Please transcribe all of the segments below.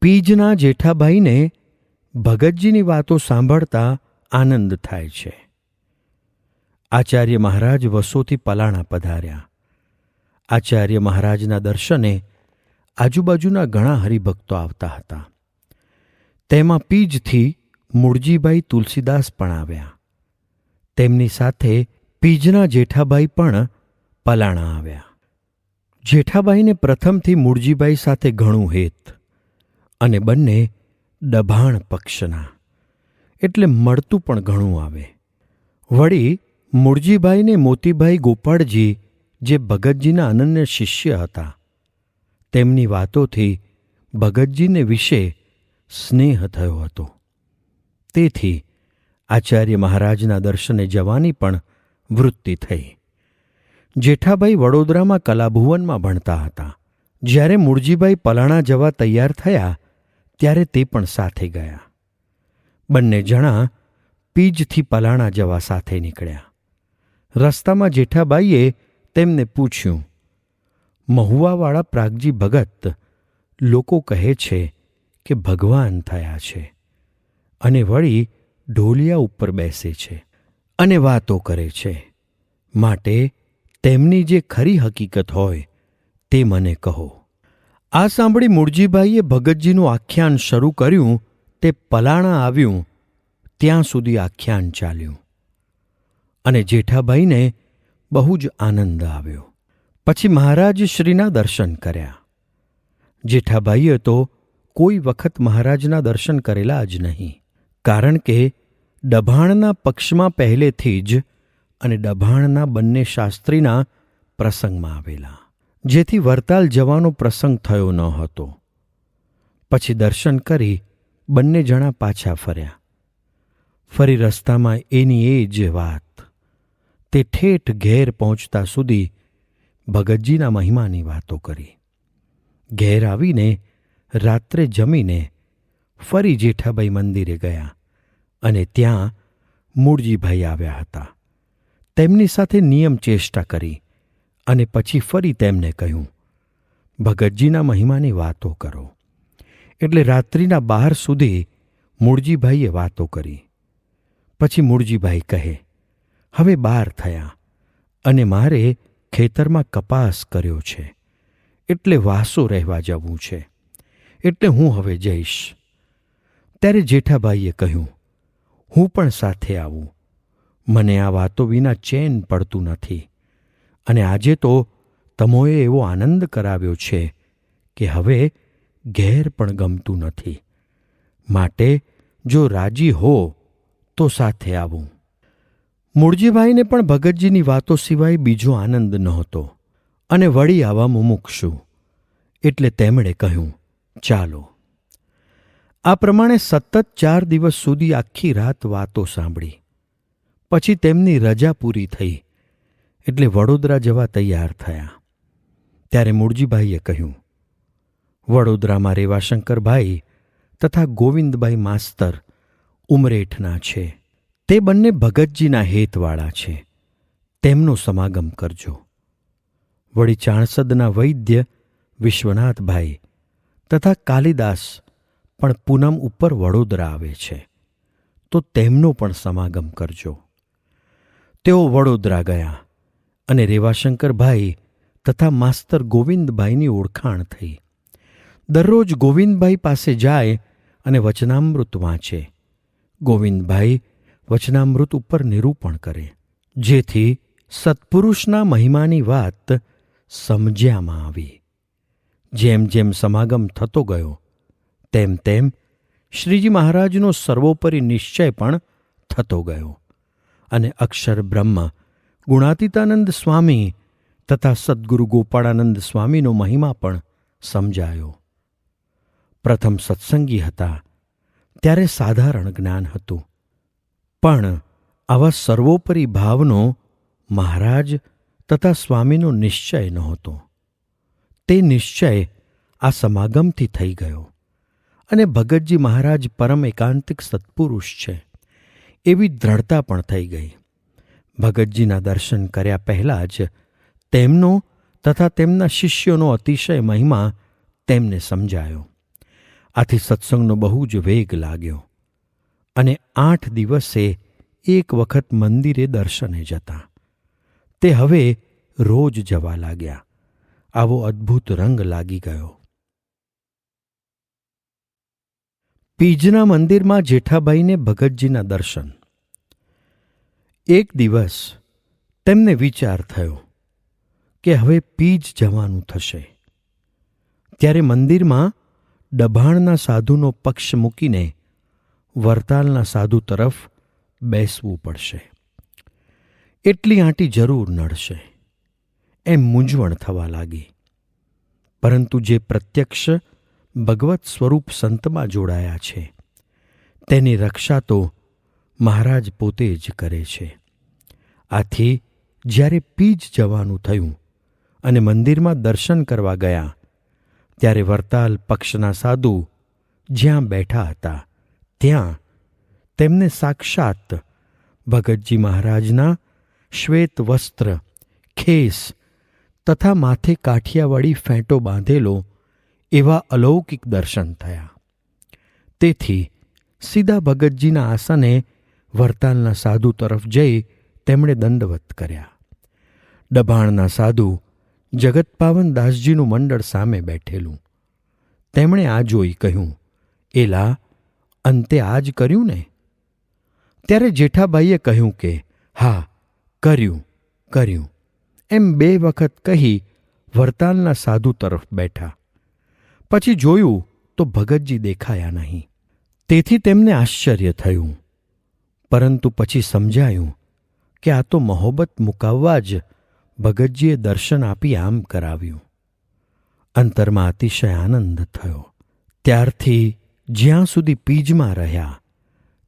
પીજના જેઠાભાઈને ભગતજીની વાતો સાંભળતા આનંદ થાય છે. આચાર્ય મહારાજ વસોથી પલાણા પધાર્યા. આચાર્ય મહારાજના દર્શને આજુબાજુના ઘણા હરિભક્તો આવતા હતા. તેમાં પીજથી મૂળજીભાઈ તુલસીદાસ પણ આવ્યા. તેમની સાથે પીજના જેઠાભાઈ પણ પલાણા આવ્યા. જેઠાભાઈને પ્રથમથી મૂળજીભાઈ સાથે ઘણું હેત અને બંને ડભાણ પક્ષના, એટલે મળતું પણ ઘણું આવે. વળી મૂળજીભાઈને મોતીભાઈ ગોપાળજી, જે ભગતજીના અનન્ય શિષ્ય હતા, તેમની વાતોથી ભગતજીને વિશે સ્નેહ થયો હતો. તેથી આચાર્ય મહારાજના દર્શને જવાની પણ વૃત્તિ થઈ. જેઠાભાઈ વડોદરામાં કલાભુવનમાં ભણતા હતા. જ્યારે મૂળજીભાઈ પલાણા જવા તૈયાર થયા ત્યારે તે પણ સાથે ગયા. બંને જણા પીજથી પલાણા જવા સાથે નીકળ્યા. રસ્તામાં જેઠાબાઈએ તેમને પૂછ્યું, મહુવાવાળા પ્રાગજી ભગત લોકો કહે છે કે ભગવાન થયા છે અને વળી ઢોલિયા ઉપર બેસે છે અને વાતો કરે છે, માટે તેમની જે ખરી હકીકત હોય તે મને કહો. આ સાંભળી મૂળજીભાઈએ ભગતજીનું આખ્યાન શરૂ કર્યું. તે પલાણા આવ્યું ત્યાં સુધી આખ્યાન ચાલ્યું અને જેઠાભાઈને બહુ જ આનંદ આવ્યો. પછી મહારાજશ્રીના દર્શન કર્યા. જેઠાભાઈએ તો કોઈ વખત મહારાજના દર્શન કરેલા જ નહીં, કારણ કે ડભાણના પક્ષમાં પહેલેથી જ અને ડભાણના બંને શાસ્ત્રીના પ્રસંગમાં આવેલા, જેથી વરતાલ જવાનો પ્રસંગ થયો ન હતો. પછી દર્શન કરી બંને જણા પાછા ફર્યા. ફરી રસ્તામાં એની એ જ વાત. તે ઠેઠ ઘેર પહોંચતા સુધી ભગતજીના મહિમાની વાતો કરી. ઘેર આવીને રાત્રે જમીને ફરી જેઠાભાઈ મંદિરે ગયા અને ત્યાં મૂળજીભાઈ આવ્યા હતા. તેમની સાથે નિયમ ચેષ્ટા કરી અને પછી ફરી તેમને કહ્યું, ભગતજીના મહિમાની વાતો કરો. એટલે રાત્રિના 12 સુધી મૂળજીભાઈએ વાતો કરી. પછી મૂળજીભાઈ કહે, હવે 12 થયા અને મારે ખેતરમાં કપાસ કર્યો છે, એટલે વાસો રહેવા જવું છે, એટલે હું હવે જઈશ. ત્યારે જેઠાભાઈએ કહ્યું, હું પણ સાથે આવું. મને આ વાતો વિના ચેન પડતું નથી અને આજે તો તમોએ એવો આનંદ કરાવ્યો છે કે હવે ઘેર પણ ગમતું નથી, માટે જો રાજી હો તો સાથે આવું. મૂળજીભાઈને પણ ભગતજીની વાતો સિવાય બીજો આનંદ નહોતો અને વળી આવા મુમુક્ષુ, એટલે તેમણે કહ્યું, ચાલો. આ પ્રમાણે સતત 4 દિવસ સુધી આખી રાત વાતો સાંભળી. પછી તેમની રજા પૂરી થઈ એટલે વડોદરા જવા તૈયાર થયા. ત્યારે મૂળજીભાઈએ કહ્યું, વડોદરામાં રેવાશંકરભાઈ તથા ગોવિંદભાઈ માસ્તર ઉમરેઠના છે. તે બંને ભગતજીના હેતવાળા છે, તેમનો સમાગમ કરજો. વળી ચાણસદના વૈદ્ય વિશ્વનાથભાઈ તથા કાલિદાસ પણ પૂનમ ઉપર વડોદરા આવે છે, તો તેમનો પણ સમાગમ કરજો. તેઓ વડોદરા ગયા અને રેવાશંકરભાઈ તથા માસ્તર ગોવિંદભાઈની ઓળખાણ થઈ. દરરોજ ગોવિંદભાઈ પાસે જાય અને વચનામૃત વાંચે. ગોવિંદભાઈ વચનામૃત ઉપર નિરૂપણ કરે, જેથી સત્પુરુષના મહિમાની વાત સમજ્યામાં આવી. જેમ જેમ સમાગમ થતો ગયો તેમ તેમ શ્રીજી મહારાજનો સર્વોપરી નિશ્ચય પણ થતો ગયો અને અક્ષર બ્રહ્મ ગુણાતીતાનંદ સ્વામી તથા સદ્ગુરુ ગોપાળાનંદ સ્વામીનો મહિમા પણ સમજાયો. પ્રથમ સત્સંગી હતા ત્યારે સાધારણ જ્ઞાન હતું, પણ આવા સર્વોપરી ભાવનો મહારાજ તથા સ્વામીનો નિશ્ચય નહોતો. તે નિશ્ચય આ સમાગમથી થઈ ગયો અને ભગતજી મહારાજ પરમ એકાંતિક સત્પુરુષ છે એવી દ્રઢતા પણ થઈ ગઈ. ભગતજીના દર્શન કર્યા પહેલાં જ તેમનો તથા તેમના શિષ્યોનો અતિશય મહિમા તેમને સમજાયો આથી સત્સંગનો બહુ જ વેગ લાગ્યો અને 8 દિવસે એક વખત મંદિરે દર્શને જતા. તે હવે રોજ જવા લાગ્યા. આવો અદ્ભુત રંગ લાગી ગયો. પીજના મંદિરમાં જેઠાબાઈને ભગતજીના દર્શન. એક દિવસ તેમને વિચાર થયો કે હવે પીજ જવાનું થશે. ત્યારે મંદિરમાં ડભાણના સાધુનો પક્ષ મૂકીને વરતાલના સાધુ તરફ બેસવું પડશે. એટલી આંટી જરૂર નડશે એમ મૂંઝવણ થવા લાગી. પરંતુ જે પ્રત્યક્ષ ભગવત સ્વરૂપ સંતમાં જોડાયા છે તેની રક્ષા તો મહારાજ પોતે જ કરે છે. આથી જ્યારે પીજ જવાનું થયું અને મંદિરમાં દર્શન કરવા ગયા ત્યારે વરતાલ પક્ષના સાધુ જ્યાં બેઠા હતા ત્યાં તેમને સાક્ષાત ભગતજી મહારાજના શ્વેત વસ્ત્ર, ખેસ તથા માથે કાઠિયાવાડી ફેંટો બાંધેલો એવા અલૌકિક દર્શન થયા. તેથી સીધા ભગતજીના આસને વરતાલના સાધુ તરફ જઈ તેમણે દંડવત કર્યા. ડભાણના સાધુ જગતપાવન દાસજીનું મંડળ સામે બેઠેલું. તેમણે આ જોઈ કહ્યું, એલા, અંતે આ જ કર્યું ને? ત્યારે જેઠાબાઈએ કહ્યું કે હા, કર્યું કર્યું એમ 2 વખત કહી વરતાલના સાધુ તરફ બેઠા. પછી જોયું તો ભગતજી દેખાયા નહીં. તેથી તેમને આશ્ચર્ય થયું. પરંતુ પછી સમજાયું કે આ તો મહોબત મુકાવવા જ ભગતજીએ દર્શન આપી આમ કરાવ્યું. અંતરમાં અતિશય આનંદ થયો. ત્યારથી જ્યાં સુધી પીજમાં રહ્યા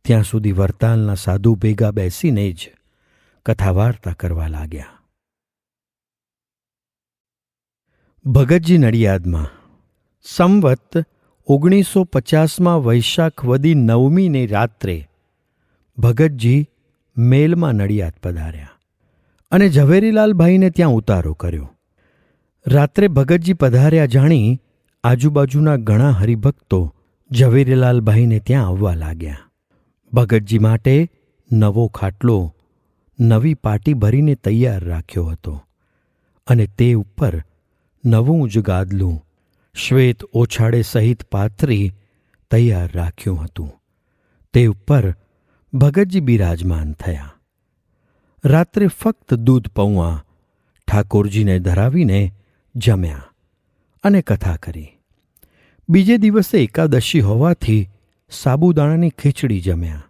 ત્યાં સુધી વરતાલના સાધુ ભેગા બેસીને જ કથા વાર્તા કરવા લાગ્યા. ભગતજી નડિયાદમાં. સંવત 1950 વૈશાખ વદી 9મીને રાત્રે ભગતજી મેલમાં નડિયાદ પધાર્યા અને ઝવેરીલાલભાઈને ત્યાં ઉતારો કર્યો. રાત્રે ભગતજી પધાર્યા જાણી આજુબાજુના ઘણા હરિભક્તો ઝવેરીલાલભાઈને ત્યાં આવવા લાગ્યા. ભગતજી માટે નવો ખાટલો નવી પાટી ભરીને તૈયાર રાખ્યો હતો અને તે ઉપર નવું જ ગાદલું શ્વેત ઓછાડે સહિત પાથરી તૈયાર રાખ્યું હતું. તે ઉપર ભગતજી બિરાજમાન થયા. રાત્રે ફક્ત દૂધ પૌઆ ઠાકોરજીને ધરાવીને જમ્યા અને કથા કરી. બીજે દિવસે એકાદશી હોવાથી સાબુદાણાની ખીચડી જમ્યા.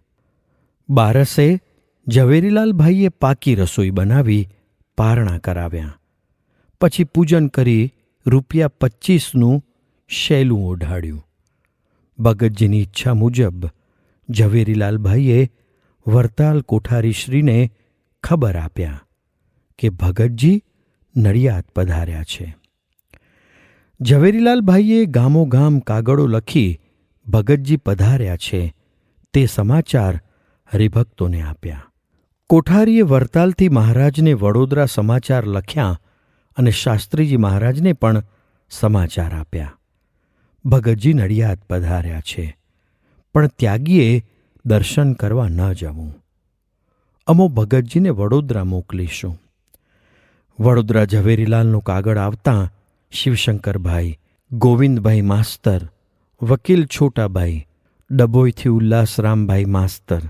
12 ઝવેરીલાલભાઈએ પાકી રસોઈ બનાવી પારણા કરાવ્યા. પછી પૂજન કરી ₹25નું શેલું ઓઢાડ્યું. ભગતજીની ઈચ્છા મુજબ ઝવેરીલાલભાઈએ વરતાલ કોઠારીશ્રીને ખબર આપ્યા કે ભગતજી નડિયાદ પધાર્યા છે. ઝવેરીલાલભાઈએ ગામોગામ કાગળો લખી ભગતજી પધાર્યા છે તે સમાચાર હરિભક્તોને આપ્યા. કોઠારીએ વરતાલથી મહારાજને વડોદરા સમાચાર લખ્યા અને શાસ્ત્રીજી મહારાજને પણ સમાચાર આપ્યા. ભગતજી નડિયાદ પધાર્યા છે, પણ ત્યાગીએ દર્શન કરવા ન જવું. અમો ભગતજીને વડોદરા મોકલીશું. વડોદરા ઝવેરીલાલનો કાગળ આવતાં શિવશંકરભાઈ, ગોવિંદભાઈ માસ્તર, વકીલ છોટાભાઈ, ડભોઈથી ઉલ્લાસરામભાઈ માસ્તર,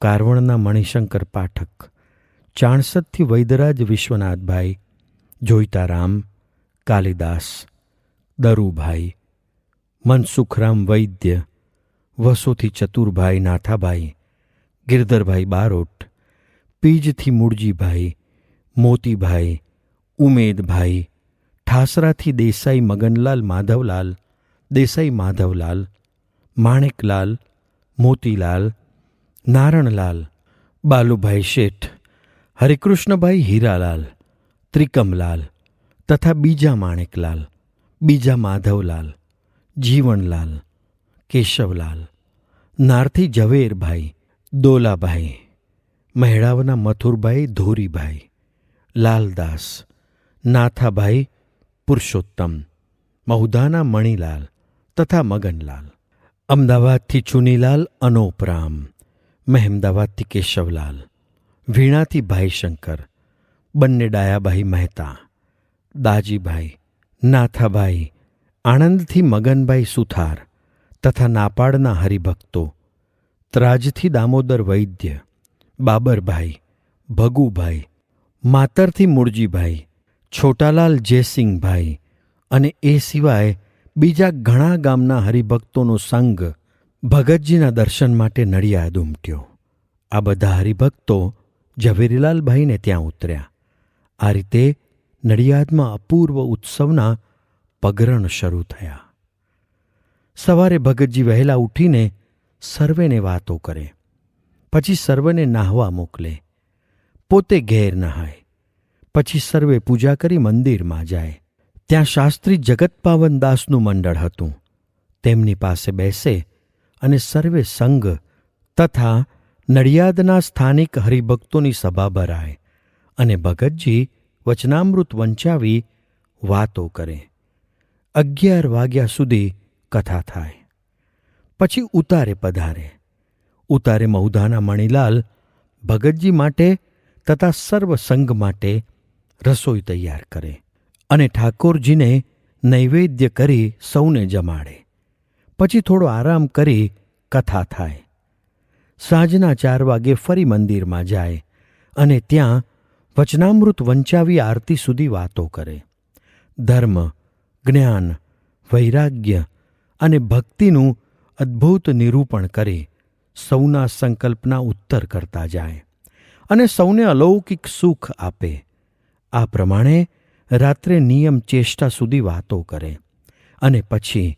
કારવણના મણિશંકર પાઠક, ચાણસદથી વૈદરાજ વિશ્વનાથભાઈ, જોઈતારામ, કાલિદાસ, દરુભાઈ, મનસુખરામ વૈદ્ય, વસોથી ચતુરભાઈ નાથાભાઈ, ગિરધરભાઈ બારોટ, પીજથી મૂળજીભાઈ, મોતીભાઈ, ઉમેદભાઈ, ઠાસરાથી દેસાઈ મગનલાલ માધવલાલ, દેસાઈ માધવલાલ, માણેકલાલ, મોતીલાલ, નારણલાલ, બાલુભાઈ શેઠ, હરિકૃષ્ણભાઈ હીરાલાલ, ત્રિકમલાલ તથા બીજા માણેકલાલ, બીજા માધવલાલ, જીવણલાલ, કેશવલાલ, નારથી ઝવેરભાઈ, દોલાભાઈ, મહેડાવના મથુરભાઈ ધોરીભાઈ, લાલદાસ, નાથાભાઈ પુરુષોત્તમ, મહુધાના મણિલાલ તથા મગનલાલ. અમદાવાદથી ચુનીલાલ અનોપરામ, મહેમદાવાદથી કેશવલાલ, વીણાથી ભાઈશંકર, બંને ડાયાભાઈ મહેતા, દાજીભાઈ, નાથાભાઈ, આણંદથી મગનભાઈ સુથાર તથા નાપાડના હરિભક્તો, ત્રાજથી દામોદર વૈદ્ય, બાબરભાઈ, ભગુભાઈ, માતરથી મૂળજીભાઈ, છોટાલાલ જયસિંહભાઈ અને એ સિવાય બીજા ઘણા ગામના હરિભક્તોનો સંઘ ભગતજીના દર્શન માટે નડિયાદ ઉમટ્યો. આ બધા હરિભક્તો ઝવેરીલાલભાઈને ત્યાં ઉતર્યા. આ રીતે નડિયાદમાં અપૂર્વ ઉત્સવના પગરણ શરૂ થયા. સવારે ભગતજી વહેલા ઉઠીને સર્વેને વાતો કરે, પછી સર્વેને નાહવા મોકલે, પોતે ઘેર નહાય, પછી સર્વે પૂજા કરી મંદિરમાં જાય. ત્યાં શાસ્ત્રી જગતપાવનદાસનું મંડળ હતું. તેમની પાસે બેસે અને સર્વે સંઘ તથા નડિયાદના સ્થાનિક હરિભક્તોની સભા ભરાય અને ભગતજી વચનામૃત વંચાવી વાતો કરે. 11 વાગ્યા સુધી કથા થાય. પછી ઉતારે પધારે. ઉતારે મહુધાના મણીલાલ ભગતજી માટે તથા સર્વ સંઘ માટે રસોઈ તૈયાર કરે અને ઠાકોરજીને નૈવેદ્ય કરી સૌને જમાડે. પછી થોડો આરામ કરી કથા થાય. સાંજના 4 વાગે ફરી મંદિરમાં જાય અને ત્યાં વચનામૃત વંચાવી આરતી સુધી વાતો કરે. ધર્મ, જ્ઞાન, વૈરાગ્ય અને ભક્તિનું અદ્ભુત નિરૂપણ કરી સૌના સંકલ્પના ઉત્તર કરતા જાય અને સૌને અલૌકિક સુખ આપે. આ પ્રમાણે રાત્રે નિયમ ચેષ્ટા સુધી વાતો કરે અને પછી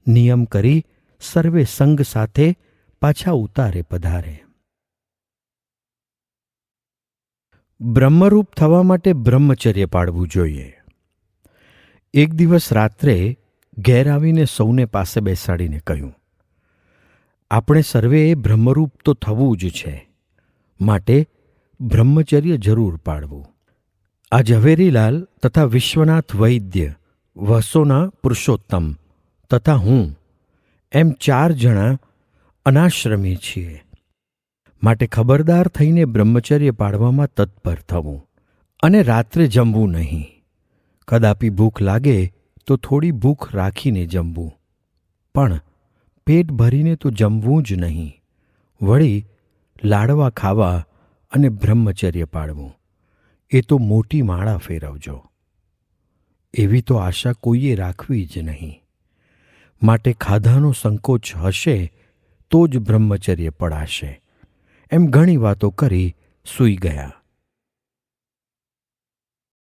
નિયમ કરી સર્વે સંઘ સાથે પાછા ઉતારે પધારે. બ્રહ્મરૂપ થવા માટે બ્રહ્મચર્ય પાળવું જોઈએ. એક દિવસ રાત્રે ઘેર આવીને સૌને પાસે બેસાડીને કહ્યું, આપણે સર્વેએ બ્રહ્મરૂપ તો થવું જ છે, માટે બ્રહ્મચર્ય જરૂર પાળવું. આ ઝવેરીલાલ તથા વિશ્વનાથ વૈદ્ય, વસોના પુરુષોત્તમ તથા હું એમ 4 જણા અનાશ્રમી છીએ. માટે ખબરદાર થઈને બ્રહ્મચર્ય પાળવામાં તત્પર થવું અને રાત્રે જમવું નહીં. કદાપી ભૂખ લાગે તો થોડી ભૂખ રાખીને જમવું, પણ પેટ ભરીને તો જમવું જ નહીં. વળી લાડવા ખાવા અને બ્રહ્મચર્ય પાળવું એ તો મોટી માળા ફેરવજો. એવી તો આશા કોઈએ રાખવી જ નહીં. માટે ખાધાનો સંકોચ હશે તો જ બ્રહ્મચર્ય પડાશે. એમ ઘણી વાતો કરી સૂઈ ગયા.